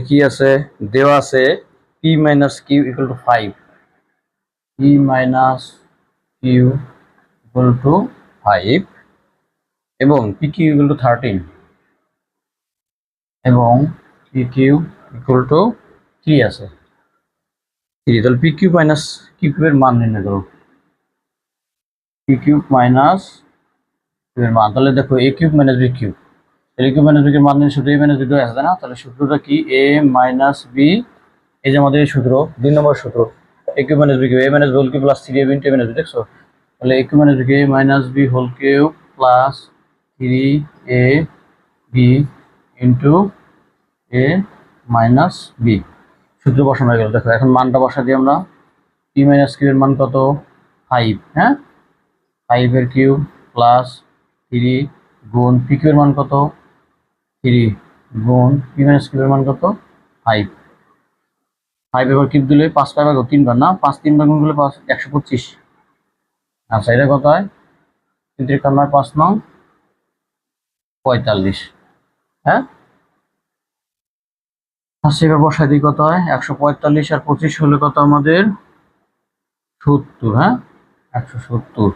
কি আছে দেওয়া আছে p minus q equal to 5, p minus q equal to 5 এবং পি কিউ ইকুয়াল টু 13 এবং পি কিউ ইকুয়াল টু 3 আছে। 3 তাহলে পি কিউ মাইনাস কিউ কিউবের মান নির্ণয় করো। পি কিউব মাইনাস কিউ এর মান, তাহলে দেখো এ কিউব মাইনাস বি কিউব, তাহলে কিউব মাইনাস বি এর মান শুধু এ মাইনাস বি আছে না, তাহলে সূত্রটা কি এ মাইনাস বি, এই যে আমাদের সূত্র 2 নম্বর সূত্র A cube minus B cube, A minus B whole cube plus 3ab into A minus B, দেখছো? তাহলে A cube minus B cube A minus B whole cube plus 3ab into A minus B, সূত্র বসানো হয়ে গেল। দেখো এখন মানটা বসা দিই আমরা। পি মাইনাস কিউ এর মান কত? 5, হ্যাঁ 5 এর কিউব প্লাস 3 গুণ পি কিউ এর মান কত? 3 গুণ পি মাইনাস কিউ এর মান কত? 5। 5 এবার কিউব দিলে 5 5 ভাগ 3 বার না, 5 3 বার গুণ করলে 125। আচ্ছা এটা কত হয়? 3 3 9 5 9 45, হ্যাঁ। আচ্ছা এবার বসাই দিই কত হয়? 145 আর 25 হলে কত আমাদের? 70, হ্যাঁ 170।